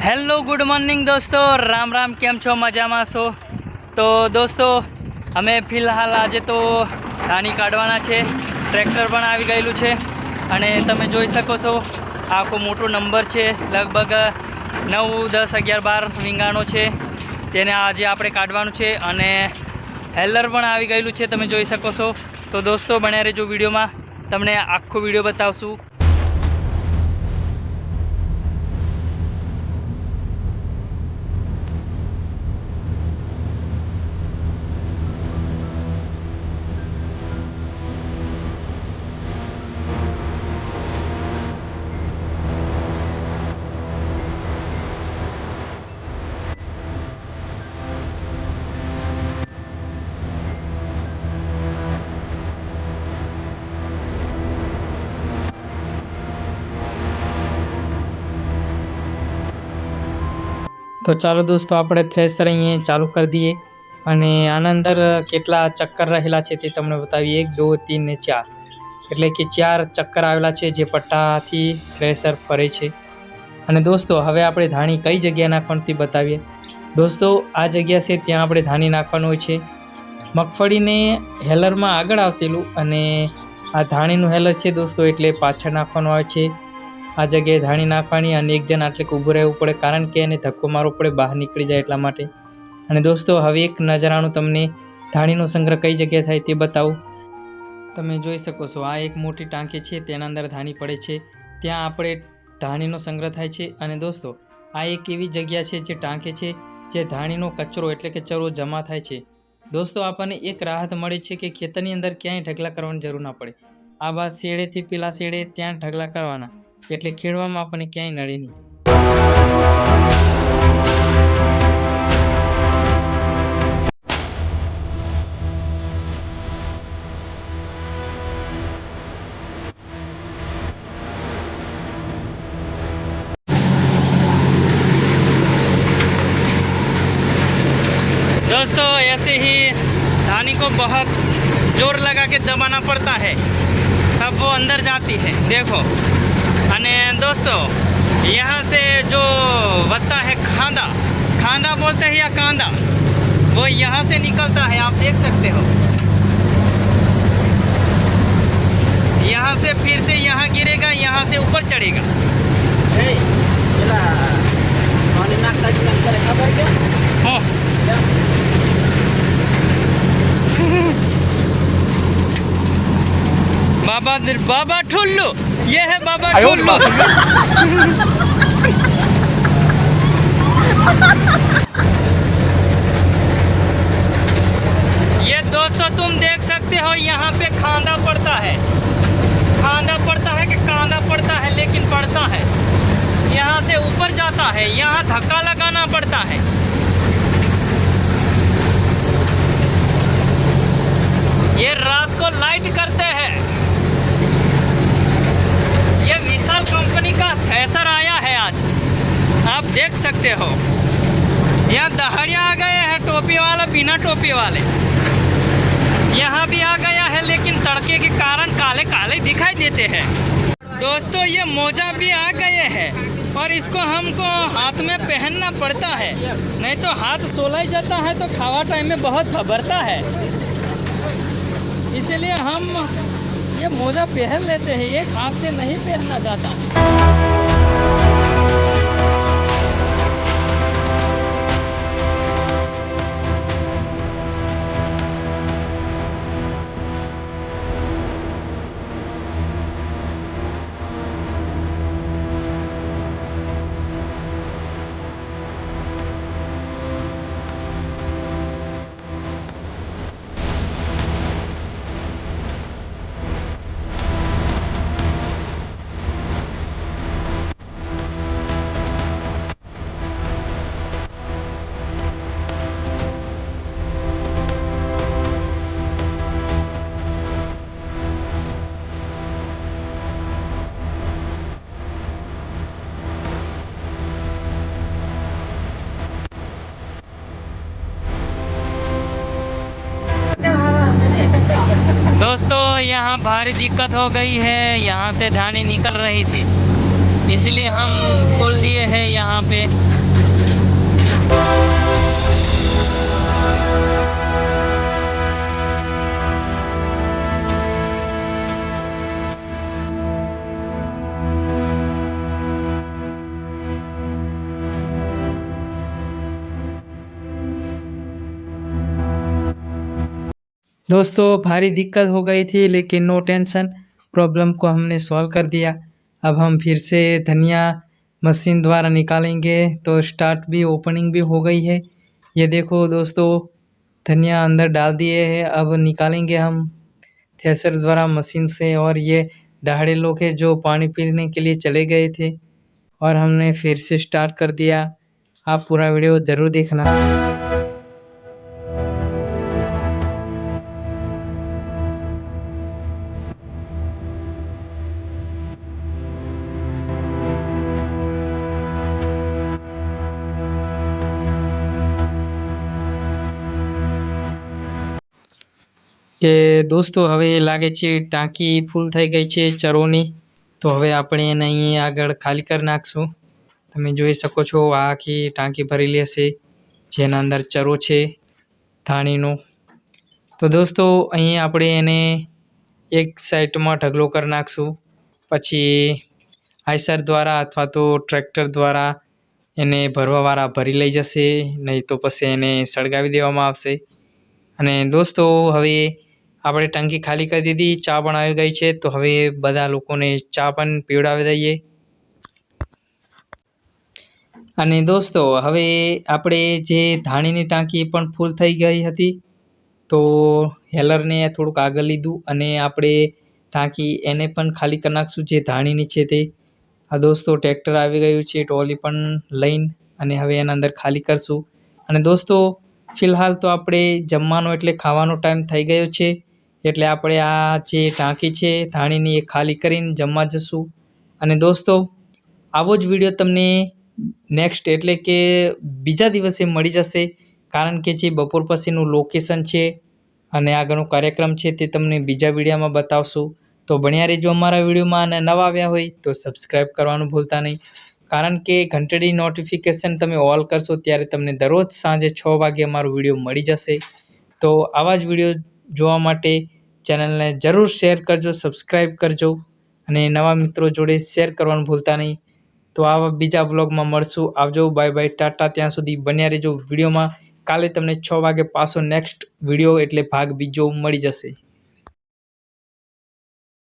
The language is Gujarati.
હેલો ગુડ મોર્નિંગ દોસ્તો, રામ રામ. કેમ છો? મજામાં છો? તો દોસ્તો અમે ફિલહાલ આજે તો ધાણી કાઢવાના છે. ટ્રેક્ટર પણ આવી ગયેલું છે અને તમે જોઈ શકો છો આખો મોટો નંબર છે, લગભગ 9, 10, 11, 12 રીંગાણો છે. તેને આજે આપણે કાઢવાનું છે અને હેલર પણ આવી ગયેલું છે, તમે જોઈ શકો છો. તો દોસ્તો બન્યા રહેજો વિડીયોમાં, તમને આખો વિડીયો બતાવશું. તો ચાલો દોસ્તો આપણે થ્રેશર અહીંયા ચાલુ કરી દઈએ અને આના અંદર કેટલા ચક્કર રહેલા છે તે તમને બતાવીએ. 1, 2, 3 ને 4, એટલે કે 4 ચક્કર આવેલા છે જે પટ્ટાથી થ્રેશર ફરે છે. અને દોસ્તો હવે આપણે ધાણી કઈ જગ્યાએ નાખવાનું તે બતાવીએ. દોસ્તો આ જગ્યા છે ત્યાં આપણે ધાણી નાખવાનું હોય છે. મગફળીને હેલરમાં આગળ આવતેલું અને આ ધાણીનું હેલર છે દોસ્તો, એટલે પાછળ નાખવાનું આવે છે. આ જગ્યાએ ધાણી નાખવાની અને એક જણ આટલે ઊભું રહેવું પડે, કારણ કે એને ધક્કો મારવો પડે બહાર નીકળી જાય એટલા માટે. અને દોસ્તો હવે એક નજરાણું તમને ધાણીનો સંગ્રહ કઈ જગ્યાએ થાય તે બતાવું. તમે જોઈ શકો છો આ એક મોટી ટાંકી છે, તેના અંદર ધાણી પડે છે, ત્યાં આપણે ધાણીનો સંગ્રહ થાય છે. અને દોસ્તો આ એક એવી જગ્યા છે જે ટાંકી છે, જે ધાણીનો કચરો એટલે કે ચરો જમા થાય છે. દોસ્તો આપણને એક રાહત મળે છે કે ખેતરની અંદર ક્યાંય ઢગલા કરવાની જરૂર ના પડે. આ બાદ શેડેથી પેલા શેડે ત્યાં ઢગલા કરવાના, એટલે ખેડવામાં આપણને ક્યાંય નડે નહીં. दोस्तों ऐसे ही धानी को बहुत जोर लगा के दबाना पड़ता है, तब वो अंदर जाती है. देखो. અને दोस्तों यहाँ से जो बचता है खांदा, खांदा बोलते हैं या कांदा, वो यहाँ से निकलता है, आप देख सकते हो. यहाँ से फिर से यहाँ गिरेगा, यहाँ से ऊपर चढ़ेगा. बाबा ठुल्लू, ये है बाबा ठुल्लू. ये दोस्तों तुम देख सकते हो यहाँ पे खांदा पड़ता है, खांदा पड़ता है कि कांदा पड़ता है, लेकिन पड़ता है. यहाँ से ऊपर जाता है, यहाँ धक्का लगाना पड़ता है. ये रात को लाइट करते हैं. ये विशाल कंपनी का थ्रेशर आया है आज, आप देख सकते हो. यहाँ दहाड़िया आ गए हैं, टोपी वाला बिना टोपी वाले. यहाँ भी आ गया है, लेकिन तड़के के कारण काले काले दिखाई देते हैं. दोस्तों ये मोजा भी आ गए हैं और इसको हमको हाथ में पहनना पड़ता है, नहीं तो हाथ सोला जाता है तो खावा टाइम में बहुत घबरता है. इसलिए हम ये मोजा पहन लेते हैं, एक हाथ से नहीं पहनना चाहता. दोस्तों यहाँ भारी दिक्कत हो गई है, यहाँ से धानी निकल रही थी, इसलिए हम खोल दिए हैं यहाँ पे. दोस्तों भारी दिक्कत हो गई थी, लेकिन नो टेंशन, प्रॉब्लम को हमने सॉल्व कर दिया। अब हम फिर से धनिया मशीन द्वारा निकालेंगे। तो स्टार्ट भी, ओपनिंग भी हो गई है। ये देखो दोस्तों, धनिया अंदर डाल दिए हैं। अब निकालेंगे हम थ्रेशर द्वारा मशीन से। और ये दाढ़े लोग हैं जो पानी पीने के लिए चले गए थे, और हमने फिर से स्टार्ट कर दिया। आप पूरा वीडियो ज़रूर देखना। કે દોસ્તો હવે લાગે છે ટાંકી ફૂલ થઈ ગઈ છે ચરોની। તો હવે આપણે એને અહીં આગળ ખાલી કરી નાખશું। તમે જોઈ શકો છો આ આખી ટાંકી ભરેલી હશે, જેના અંદર ચરો છે ધાણીનો। તો દોસ્તો અહીં આપણે એને એક સાઈડમાં ઢગલો કરી નાખશું। પછી આઈસર દ્વારા અથવા તો ટ્રેક્ટર દ્વારા એને ભરવાવાળા ભરી લઈ જશે, નહીં તો પછી એને સળગાવી દેવામાં આવશે। અને દોસ્તો હવે આપણે ટંકી ખાલી કરી દીધી, ચા પણ આવી ગઈ છે। તો હવે બધા લોકોને ચા પણ પીવડાવી દઈએ। અને દોસ્તો હવે આપણે જે ધાણીની ટાંકી પણ ફૂલ થઈ ગઈ હતી, તો હેલરને થોડુંક આગળ લીધું અને આપણે ટાંકી એને પણ ખાલી કરી નાખશું, જે ધાણીની છે તે। આ દોસ્તો ટ્રેક્ટર આવી ગયું છે, ટ્રોલી પણ લઈને, અને હવે એના અંદર ખાલી કરશું। અને દોસ્તો ફિલહાલ તો આપણે જમવાનો એટલે ખાવાનો ટાઈમ થઈ ગયો છે, એટલે આપણે આ જે ટાંકી છે ધાણીની એ ખાલી કરીને જમવા જશું। અને દોસ્તો આવો જ વિડીયો તમને નેક્સ્ટ એટલે કે બીજા દિવસે મળી જશે, કારણ કે જે બપોર પછીનું લોકેશન છે અને આગળનો કાર્યક્રમ છે તે તમને બીજા વિડીયોમાં બતાવશું। તો બન્યા રહેજો અમારા વિડીયોમાં, અને નવા આવ્યા હોય તો સબસ્ક્રાઈબ કરવાનું ભૂલતા નહીં, કારણ કે ઘંટડી નોટિફિકેશન તમે ઓલ કરશો ત્યારે તમને દરરોજ સાંજે 6 વાગે અમારો વિડીયો મળી જશે। તો આવા જ વિડીયો જોવા માટે ચેનલને જરૂર શેર કરજો, સબસ્ક્રાઈબ કરજો, અને નવા મિત્રો જોડે શેર કરવાનું ભૂલતા નહીં। તો આવા બીજા બ્લોગમાં મળશું। આવજો, બાય બાય, ટાટા। ત્યાં સુધી બન્યા રહેજો વિડીયોમાં। કાલે તમને 6 વાગે પાછો નેક્સ્ટ વિડીયો એટલે ભાગ બીજો મળી જશે।